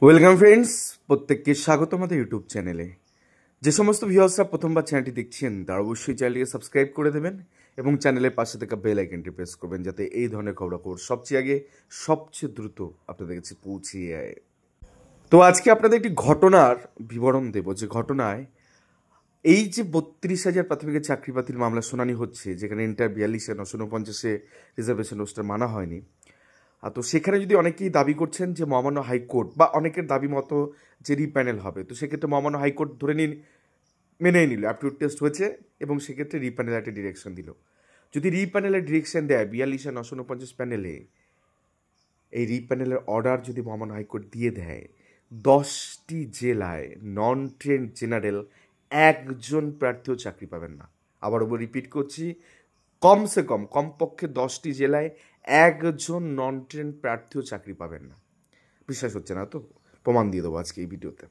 Welcome friends, প্রত্যেককে স্বাগত আমাদের ইউটিউব চ্যানেলে। যে সমস্ত ভিউয়ার্সরা প্রথমবার চ্যানেলটি দেখছেন তারা অবশ্যই চ্যানেলটিকে সাবস্ক্রাইব করে দেবেন এবং চ্যানেলের পাশে থাকা বেল আইকনটি প্রেস করবেন যাতে এই ধরনের খবরাখবর সবচেয়ে আগে সবচেয়ে দ্রুত আপনাদের কাছে পৌঁছে যায়। তো আজকে আপনাদের একটি ঘটনার বিবরণ দেব, যে ঘটনায় এই যে 32,000 প্রাথমিকের চাকরি বাতিল মামলা শুনানি হচ্ছে, যেখানে ইন্টার 42-এ 949-এ রিজার্ভেশন রোস্টার মানা হয়নি। তো সেখানে যদি অনেকেই দাবি করছেন যে মহামান্য হাইকোর্ট বা অনেকের দাবি মতো যে রিপ্যানেল হবে, তো সেক্ষেত্রে মহামান্য হাইকোর্ট ধরে মেনেই নিল, অ্যাপটিউড টেস্ট হয়েছে এবং সেক্ষেত্রে রিপ্যানেল একটা ডিরেকশন দিল। যদি রিপ্যানেলের ডিরেকশন দেয় 42 আর 949 প্যানেলে, এই রিপ্যানেলের অর্ডার যদি মহামান্য হাইকোর্ট দিয়ে দেয়, 10টি জেলায় নন ট্রেন্ড জেনারেল একজন প্রার্থীও চাকরি পাবেন না। আবার রিপিট করছি, কমপক্ষে 10টি জেলায় একজন নন ট্রেন্ড প্রার্থীও চাকরি পাবেন না। বিশ্বাস হচ্ছে না তো? প্রমাণ দিয়ে দেবো আজকে এই ভিডিওতে।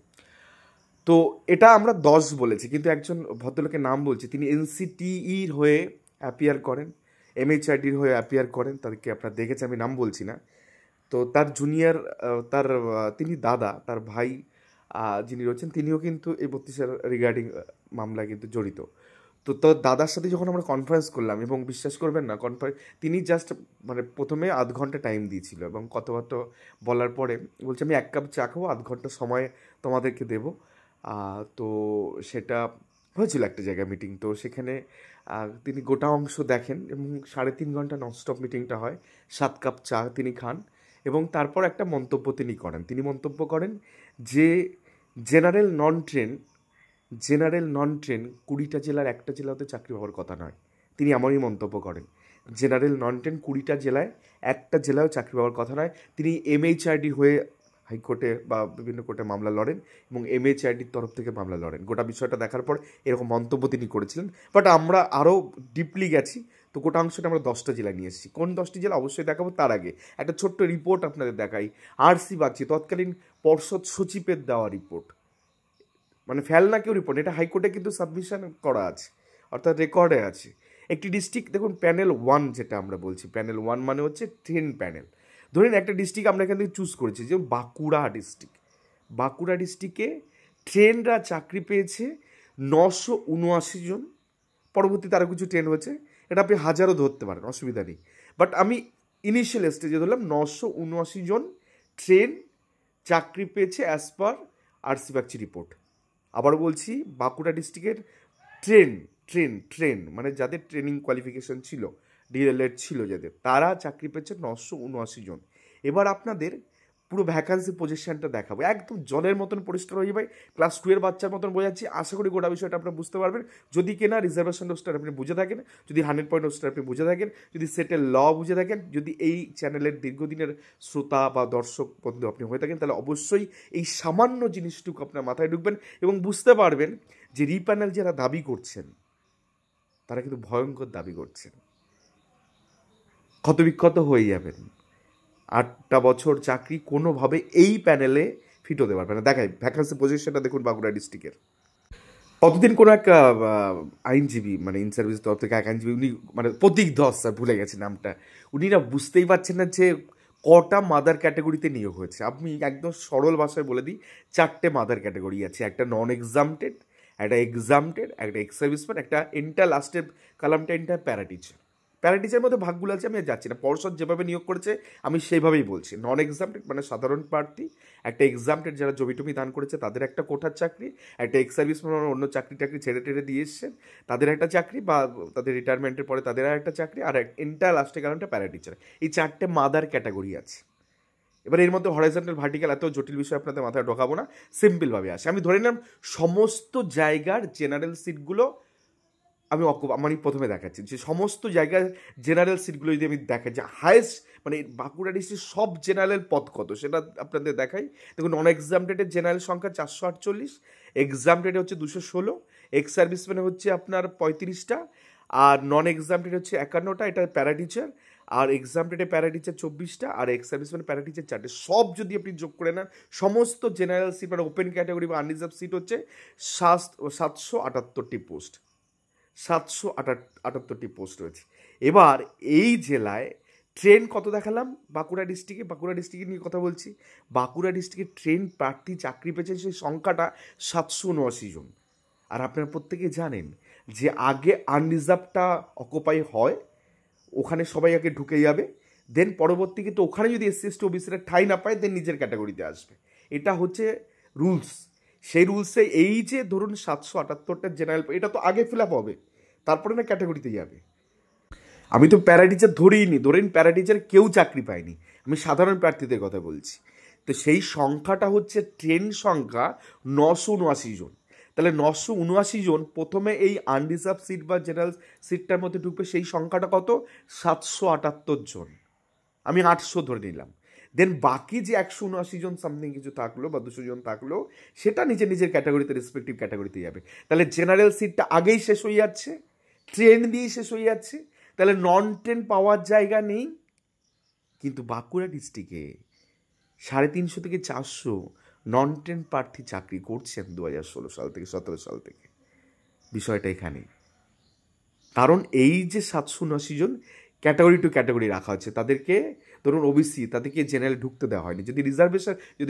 তো এটা আমরা 10 বলেছি, কিন্তু একজন ভদ্রলোকের নাম বলছি, তিনি এনসিটিইর হয়ে অ্যাপিয়ার করেন, এমএইচআরডির হয়ে অ্যাপিয়ার করেন, তাদেরকে আপনারা দেখেছে, আমি নাম বলছি না। তো তার জুনিয়র, তিনি দাদা, তার ভাই যিনি রয়েছেন তিনিও কিন্তু এই 32 রিগার্ডিং মামলায় কিন্তু জড়িত। তো তোর দাদার সাথে যখন আমরা কনফারেন্স করলাম, এবং বিশ্বাস করবেন না, তিনি জাস্ট প্রথমে আধ ঘন্টা টাইম দিয়েছিল এবং কথাবার্তা বলার পরে বলছে আমি 1 কাপ চা খাবো, আধ ঘন্টা সময় তোমাদেরকে দেবো। তো সেটা হয়েছিল একটা জায়গায় মিটিং। তো সেখানে তিনি গোটা অংশ দেখেন এবং 3.5 ঘন্টা ননস্টপ মিটিংটা হয়। 7 কাপ চা তিনি খান এবং তারপর একটা মন্তব্য তিনি মন্তব্য করেন যে জেনারেল নন ট্রেন 20টা জেলার একটা জেলাতে চাকরি পাওয়ার কথা নয়। তিনি এমনই মন্তব্য করেন, জেনারেল নন ট্রেন 20টা জেলায় একটা জেলায়ও চাকরি পাওয়ার কথা নয়। তিনি এমএইচআরডি হয়ে হাইকোর্টে বা বিভিন্ন কোর্টে মামলা লড়েন এবং এমএইচআরডির তরফ থেকে মামলা লড়েন। গোটা বিষয়টা দেখার পর এরকম মন্তব্য তিনি করেছিলেন। বাট আমরা আরও ডিপলি গেছি, তো গোটা অংশটা আমরা 10টা জেলা নিয়ে এসেছি। কোন 10টি জেলা অবশ্যই দেখাবো, তার আগে একটা ছোট্ট রিপোর্ট আপনাদের দেখাই। আরসি বাগচি, তৎকালীন পর্ষদ সচিবের দেওয়া রিপোর্ট, ফেলনা কেউ রিপোর্ট, এটা হাইকোর্টে কিন্তু সাবমিশন করা আছে, অর্থাৎ রেকর্ডে আছে। একটি ডিস্ট্রিক্ট দেখুন, প্যানেল 1 যেটা আমরা বলছি, প্যানেল 1 মানে হচ্ছে 10 প্যানেল। ধরুন একটা ডিস্ট্রিক্ট আমরা এখান থেকে চুজ করেছি, যে বাঁকুড়া ডিস্ট্রিক্টে ট্রেনরা চাকরি পেয়েছে 979 জন। পরবর্তীতে আরও কিছু ট্রেন হয়েছে, এটা আপনি হাজারও ধরতে পারেন, অসুবিধা নেই। বাট আমি ইনিশিয়াল স্টেজে ধরলাম 979 জন ট্রেন চাকরি পেয়েছে as per RC Bagchi report. আবার বলছি, বাঁকুড়া ডিস্ট্রিক্টের ট্রেন যাদের ট্রেনিং কোয়ালিফিকেশন ছিল, ডিএলএড ছিল যাদের, তারা চাকরি পেয়েছে 979 জন। এবার আপনাদের পুরো ভ্যাকান্সি পজিশনটা দেখাবো, একদম জলের মতন পরিষ্কার হয়ে যাবে, ক্লাস 2 এর বাচ্চার মতন বোঝাচ্ছি। আশা করি গোটা বিষয়টা আপনারা বুঝতে পারবেন, যদি কিনা রিজার্ভেশন রোস্টার আপনি বুঝে থাকেন, যদি 100 পয়েন্ট রোস্টার আপনি বুঝে থাকেন, যদি সেটের ল বুঝে থাকেন, যদি এই চ্যানেলের দীর্ঘদিনের শ্রোতা বা দর্শক বন্ধু আপনি হয়ে থাকেন, তাহলে অবশ্যই এই সামান্য জিনিসটুকু আপনার মাথায় ঢুকবেন এবং বুঝতে পারবেন যে রিপ্যানেল যারা দাবি করছেন তারা কিন্তু ভয়ঙ্কর দাবি করছেন, ক্ষতবিক্ষত হয়ে যাবেন। 8টা বছর চাকরি কোনোভাবে এই প্যানেলে ফিট হতে পারবে না। দেখাই ভ্যাকান্সি পজিশনটা দেখুন বাঁকুড়া ডিস্ট্রিক্টের। কতদিন কোনো এক আইনজীবী, ইন সার্ভিস তরফ থেকে এক আইনজীবী, উনি প্রতীক ধর, স্যার ভুলে গেছে নামটা, উনি না বুঝতেই পারছেন না যে কটা মাদার ক্যাটাগরিতে নিয়োগ হয়েছে। আমি একদম সরল ভাষায় বলে দিই, 4টে মাদার ক্যাটাগরি আছে, একটা নন এক্সামটেড, একটা এক্সামটেড, একটা এক্স সার্ভিসম্যান, একটা ইন্টার লাস্টের কালামটা ইন্টার প্যারাটিচারের মধ্যে ভাগগুলো আছে, আমি আর যাচ্ছি না, পর্ষদ যেভাবে নিয়োগ করেছে আমি সেইভাবেই বলছি। নন এক্সামটেড সাধারণ প্রার্থী, একটা এক্সামটেড যারা জমি টমি দান করেছে তাদের একটা কোঠার চাকরি, একটা এক্স সার্ভিসম্যান অন্য চাকরি টাকরি ছেড়ে টেড়ে দিয়ে এসছেন তাদের একটা চাকরি, বা তাদের রিটায়ারমেন্টের পরে তাদের একটা চাকরি, আর ইন্টার লাস্টের কারণটা প্যারাটিচার। এই 4টে মাদার ক্যাটাগরি আছে। এবার এর মধ্যে হরাইজন্টাল ভার্টিক্যাল এত জটিল বিষয় আপনাদের মাথায় ঢোকাবো না, সিম্পলভাবে আসে। আমি ধরে নিলাম সমস্ত জায়গার জেনারেল সিটগুলো আমি প্রথমে দেখাচ্ছি, যে সমস্ত জায়গায় জেনারেল সিটগুলো যদি আমি দেখাই, যে হায়েস্ট বাঁকুড়া ডিস্ট্রিক্ট সব জেনারেল পদ কত সেটা আপনাদের দেখাই। দেখুন, নন এক্সামটেডের জেনারেল সংখ্যা 448, এক্সামটেডে হচ্ছে 216, এক্স সার্ভিসম্যানে হচ্ছে আপনার 35টা, আর নন এক্সামটেড হচ্ছে 51টা, এটা প্যারাটিচার, আর এক্সামটেডে প্যারাটিচার 24টা, আর এক্স সার্ভিসম্যান প্যারাটিচার 4টে। সব যদি আপনি যোগ করে নেন, সমস্ত জেনারেল সিট ওপেন ক্যাটাগরি বা আনরিজার্ভ সিট হচ্ছে 778টি পোস্ট, 778টি পোস্ট রয়েছে। এবার এই জেলায় ট্রেন কত দেখালাম বাঁকুড়া ডিস্ট্রিক্টে নিয়ে কথা বলছি। বাঁকুড়া ডিস্ট্রিক্টে ট্রেন প্রার্থী চাকরি পেয়েছেন সেই সংখ্যাটা 779 জন। আর আপনারা প্রত্যেকে জানেন যে আগে আনরিজার্ভটা অকুপাই হয়, ওখানে সবাই আগে ঢুকে যাবে, দেন পরবর্তী কিন্তু ওখানে যদি এসসি এসটি ওবিসিরা ঠাঁই না পায় দেন নিজের ক্যাটাগরিতে আসবে। এটা হচ্ছে রুলস। সেই রুলসে এই যে ধরুন 778টা জেনারেল, এটা তো আগে ফিল আপ হবে, তারপরে না ক্যাটাগরিতে যাবে। আমি তো প্যারাটিচার ধরেইনি, ধরেন প্যারাটিচার কেউ চাকরি পায়নি, আমি সাধারণ প্রার্থীদের কথা বলছি। তো সেই সংখ্যাটা হচ্ছে ট্রেন সংখ্যা 979 জন। তাহলে 979 জন প্রথমে এই আনরিজার্ভ সিট বা জেনারেল সিটটার মধ্যে ঢুকবে, সেই সংখ্যাটা কত? 778 জন। আমি 800 ধরে নিলাম। দেন বাকি যে 179 জন সামথিং কিছু থাকলো বা 200 জন থাকলো, সেটা নিজের নিজের ক্যাটাগরিতে, রেসপেক্টিভ ক্যাটাগরিতে যাবে। তাহলে জেনারেল সিটটা আগেই শেষ হয়ে যাচ্ছে, ট্রেন দিয়েই শেষ হয়ে যাচ্ছে, তাহলে নন ট্রেন পাওয়ার জায়গা নেই। কিন্তু বাঁকুড়া ডিস্ট্রিক্টে 350 থেকে 400 নন ট্রেন প্রার্থী চাকরি করছেন 2016 সাল থেকে, 17 সাল থেকে। বিষয়টা এখানে, কারণ এই যে 779 জন ক্যাটাগরি টু ক্যাটাগরি রাখা হচ্ছে, তাদেরকে ধরুন ওবিসি, তাদেরকে জেনারেল ঢুকতে দেওয়া হয়নি। যদি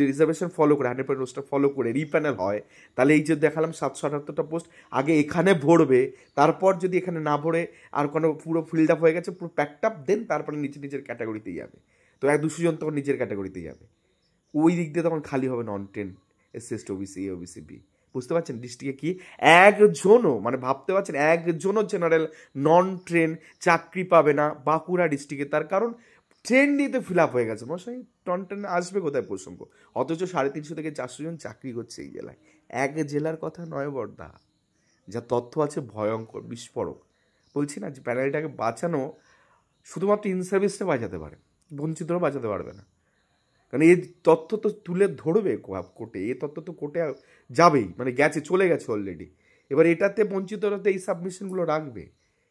রিজার্ভেশন ফলো করে, 100% রোস্টার ফলো করে রিপ্যানেল হয়, তাহলে এই যে দেখালাম 778টা পোস্ট আগে এখানে ভরবে, তারপর যদি এখানে না ভরে আর কোনো পুরো ফিল্ড আপ হয়ে গেছে, পুরো প্যাকড আপ, দেন তারপরে নিজের ক্যাটাগরিতেই যাবে। তো 100-200 জন তখন নিজের ক্যাটাগরিতেই যাবে, ওই দিক দিয়ে তখন খালি হবে non train, SC ST OBC A OBC B. বুঝতে পারছেন ডিস্ট্রিক্টে কি একজনও, মানে ভাবতে পারছেন একজনও জেনারেল নন ট্রেন চাকরি পাবে না বাঁকুড়া ডিস্ট্রিক্টে। তার কারণ ট্রেন নিয়ে তো ফিল আপ হয়ে গেছে মশাই, নন ট্রেন আসবে কোথায় প্রসঙ্গ? অথচ 350 থেকে 400 জন চাকরি করছে এই জেলায়। এক জেলার কথা নয় বর্দা, যা তথ্য আছে ভয়ঙ্কর বিস্ফোরক। বলছি না যে প্যানেলটাকে বাঁচানো শুধুমাত্র ইন সার্ভিসটা বাঁচাতে পারে, বঞ্চিতরা বাঁচাতে পারবে না। কারণ এই তথ্য তো তুলে ধরবে কোর্টে, এই তথ্য তো কোর্টে যাবেই, মানে গেছে, চলে গেছে অলরেডি। এবার এটাতে বঞ্চিতরাতে এই সাবমিশনগুলো রাখবে।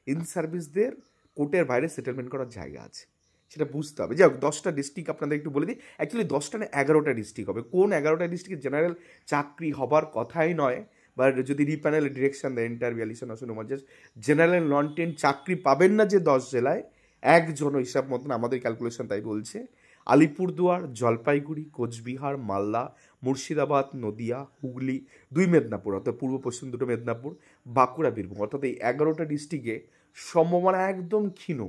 ইন সার্ভিসদের কোর্টের বাইরে সেটেলমেন্ট করার জায়গা আছে, সেটা বুঝতে হবে। যাই হোক, 10টা ডিস্ট্রিক্ট আপনাদের একটু বলে দিই। অ্যাকচুয়ালি 10টা না 11টা ডিস্ট্রিক্ট হবে। কোন 11টা ডিস্ট্রিক্টে জেনারেল চাকরি হবার কথাই নয়, বা যদি রিপ্যানেল ডিরেকশন দেয় এন্টার 42 জেনারেল নন টেন চাকরি পাবেন না যে 10 জেলায়, একজনও হিসাব মতন আমাদের ক্যালকুলেশন তাই বলছে। আলিপুরদুয়ার, জলপাইগুড়ি, কোচবিহার, মালদা, মুর্শিদাবাদ, নদিয়া, হুগলি, 2 মেদিনীপুর, অর্থাৎ পূর্ব পশ্চিম 2টো মেদিনীপুর, বাঁকুড়া, বীরভূম, অর্থাৎ এই 11টা ডিস্ট্রিক্টে সম্ভাবনা একদম ক্ষীণ।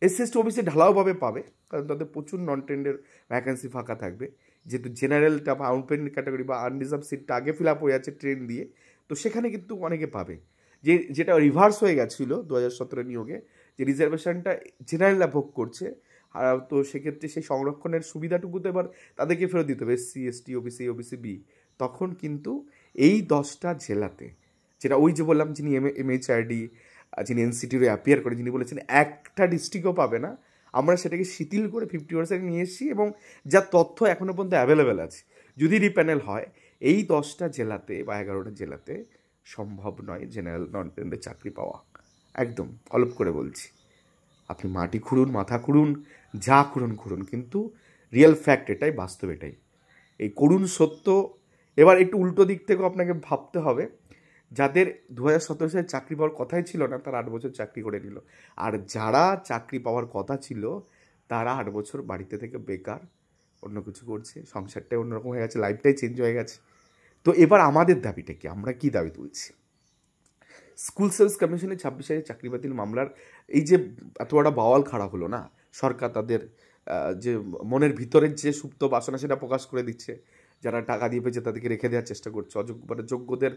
এসসি এসটি ওবিসি ঢালাওভাবে পাবে, কারণ তাদের প্রচুর নন ট্রেন্ডের ভ্যাকেন্সি ফাঁকা থাকবে, যেহেতু জেনারেলটা বা আউটপেন্ড ক্যাটাগরি বা আনরিজার্ভ সিটটা আগে ফিল আপ হয়ে যাচ্ছে ট্রেন দিয়ে। তো সেখানে কিন্তু অনেকে পাবে, যেটা রিভার্স হয়ে গেছিলো 2017 নিয়োগে, যে রিজার্ভেশনটা জেনারেলরা ভোগ করছে। তো সেক্ষেত্রে সেই সংরক্ষণের সুবিধাটুকু তো এবার তাদেরকে ফেরত দিতে হবে, SC ST OBC OBC B. তখন কিন্তু এই 10টা জেলাতে, যেটা ওই যে বললাম, যিনি এমএইচআরডি, যিনি এনসিটিরও অ্যাপিয়ার করে, যিনি বলেছেন একটা ডিস্ট্রিক্টও পাবে না, আমরা সেটাকে শিথিল করে 50% নিয়ে এসেছি। এবং যা তথ্য এখনও পর্যন্ত অ্যাভেলেবেল আছে, যদি রিপ্যানেল হয়, এই 10টা জেলাতে বা 11টা জেলাতে সম্ভব নয় জেনারেল নন ট্রেন্ডের চাকরি পাওয়া। একদম অলপ করে বলছি, আপনি মাটি খুঁড়ুন, মাথা খুঁড়ুন, যা খুঁড়ুন, কিন্তু রিয়েল ফ্যাক্ট এটাই, বাস্তব এটাই, এই করুণ সত্য। এবার একটু উল্টো দিক থেকেও আপনাকে ভাবতে হবে, যাদের 2017 সালে চাকরি পাওয়ার কথাই ছিল না, তারা 8 বছর চাকরি করে নিল। আর যারা চাকরি পাওয়ার কথা ছিল, তারা 8 বছর বাড়িতে থেকে বেকার, অন্য কিছু করছে, সংসারটাই অন্যরকম হয়ে গেছে, লাইফটাই চেঞ্জ হয়ে গেছে। তো এবার আমাদের দাবিটা কি, আমরা কি দাবি তুলছি? স্কুল সার্ভিস কমিশনের 26 চাকরি বাতিল মামলার এই যে এত বড় বাওয়াল খাড়া হলো না, সরকার তাদের যে মনের ভিতরের যে সুপ্ত বাসনা সেটা প্রকাশ করে দিচ্ছে। যারা টাকা দিয়ে পেয়েছে তাদেরকে রেখে দেওয়ার চেষ্টা করছে, মানে যোগ্যদের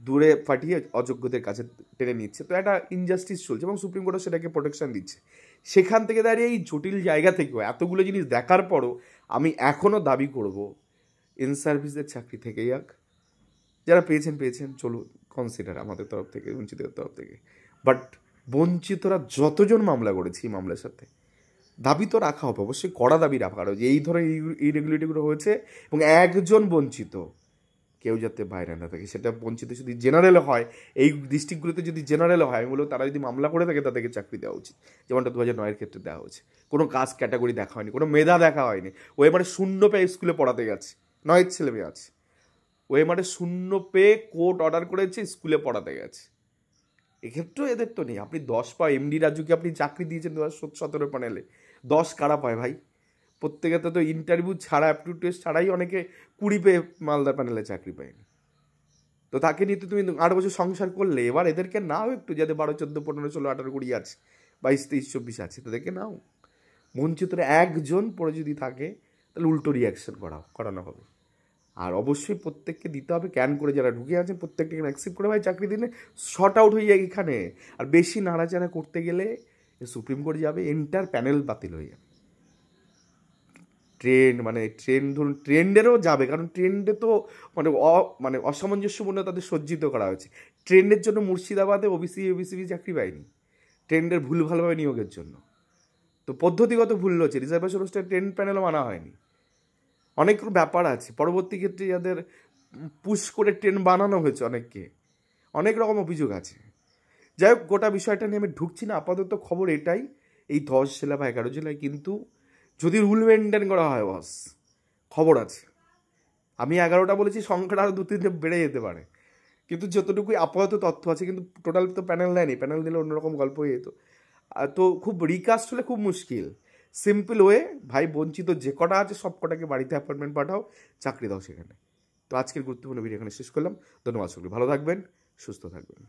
দূরে পাঠিয়ে অযোগ্যদের কাছে টেনে নিচ্ছে। তো একটা ইনজাস্টিস চলছে এবং সুপ্রিম কোর্টও সেটাকে প্রোটেকশন দিচ্ছে। সেখান থেকে দাঁড়িয়ে এই জটিল জায়গা থেকেও, এতগুলো জিনিস দেখার পরও আমি এখনও দাবি করব, ইন সার্ভিসদের চাকরি থেকে যাক, যারা পেয়েছেন চলুন, কনসিডার আমাদের তরফ থেকে, বঞ্চিতদের তরফ থেকে। বাট বঞ্চিতরা যতজন মামলা করেছে এই মামলার সাথে, দাবি তো রাখা হবে, অবশ্যই কড়া দাবি রাখা হবে যে এই ধরনের ইরেগুলারিটিগুলো হয়েছে এবং একজন বঞ্চিত কেউ যাতে বাইরে না থাকে। সেটা বঞ্চিত যদি জেনারেল হয়, এই ডিস্ট্রিক্টগুলোতে যদি জেনারেল হয়, আমি বলবো তারা যদি মামলা করে থাকে তাদেরকে চাকরি দেওয়া উচিত, যেমনটা 2009-এর ক্ষেত্রে দেওয়া হয়েছে। কোনো কাস্ট ক্যাটাগরি দেখা হয়নি, কোনো মেধা দেখা হয়নি। ও এবারে শূন্য পেয়ে স্কুলে পড়াতে গেছে, 9 ছেলে মেয়ে আছে, ও এবারে শূন্য পেয়ে কোর্ট অর্ডার করেছে, স্কুলে পড়াতে গেছে। এক্ষেত্রেও এদের তো নেই। আপনি 10 পা এমডি রাজুকে আপনি চাকরি দিয়েছেন 2017 প্যানেলে, 10 কারা পায় ভাই? প্রত্যেকেতে তো ইন্টারভিউ ছাড়া, অ্যাপটিটিউড টেস্ট ছাড়াই অনেকে 20 পেয়ে মালদার প্যানেলে চাকরি পায়নি। তো তাকে নিয়ে তো তুমি 8 বছর সংসার করলে, এবার এদেরকে নাও একটু, যাদের 12, 14, 15, 16, 18, 20 আছে, 22, 23, 24 আছে, তাদেরকে নাও। বঞ্চিতরা একজন পরে যদি থাকে তাহলে উল্টো রিয়াকশন করানো হবে। আর অবশ্যই প্রত্যেককে দিতে হবে, ক্যান করে যারা ঢুকে আছেন প্রত্যেকটাকে অ্যাকসেপ্ট করে ভাই চাকরি দিলে শর্ট আউট হয়ে যায় এখানে। আর বেশি নাড়াচাড়া করতে গেলে সুপ্রিম কোর্ট যাবে, এন্টার প্যানেল বাতিল হয়ে যাবে। ট্রেন্ড ধরুন ট্রেন্ডেরও যাবে, কারণ ট্রেন্ডে তো মানে অসামঞ্জস্যপূর্ণ তাদের সজ্জিত করা হয়েছে। ট্রেন্ডের জন্য মুর্শিদাবাদে ওবিসি চাকরি পায়নি, ট্রেন্ডের ভুলভালভাবে নিয়োগের জন্য। তো পদ্ধতিগত ভুল হচ্ছে, রিজার্ভেশন অনুষ্ঠানে ট্রেন্ড প্যানেলও মানা হয়নি। অনেক ব্যাপার আছে, পরবর্তী ক্ষেত্রে যাদের পুশ করে ট্রেন বানানো হয়েছে অনেককে, অনেক রকম অভিযোগ আছে। যাই হোক, গোটা বিষয়টা নিয়ে আমি ঢুকছি না, আপাতত খবর এটাই, এই 10 জেলা বা 11 জেলায় কিন্তু যদি রুল মেনটেন করা হয় বস, খবর আছে। আমি 11টা বলেছি, সংখ্যাটা আরও 2-3টে বেড়ে যেতে পারে, কিন্তু যতটুকুই আপাতত তথ্য আছে। কিন্তু টোটাল তো প্যানেল নেয়নি, প্যানেল দিলে অন্যরকম গল্প হয়ে যেত। তো খুব রিকাস্ট হলে খুব মুশকিল। সিম্পল ওয়ে, ভাই বঞ্চিত যে কটা আছে সব কটাকে বাড়িতে অ্যাপয়েন্টমেন্ট পাঠাও, চাকরি দাও সেখানে। তো আজকের গুরুত্বপূর্ণ ভিডিও এখানে শেষ করলাম। ধন্যবাদ সকলে, ভালো থাকবেন, সুস্থ থাকবেন।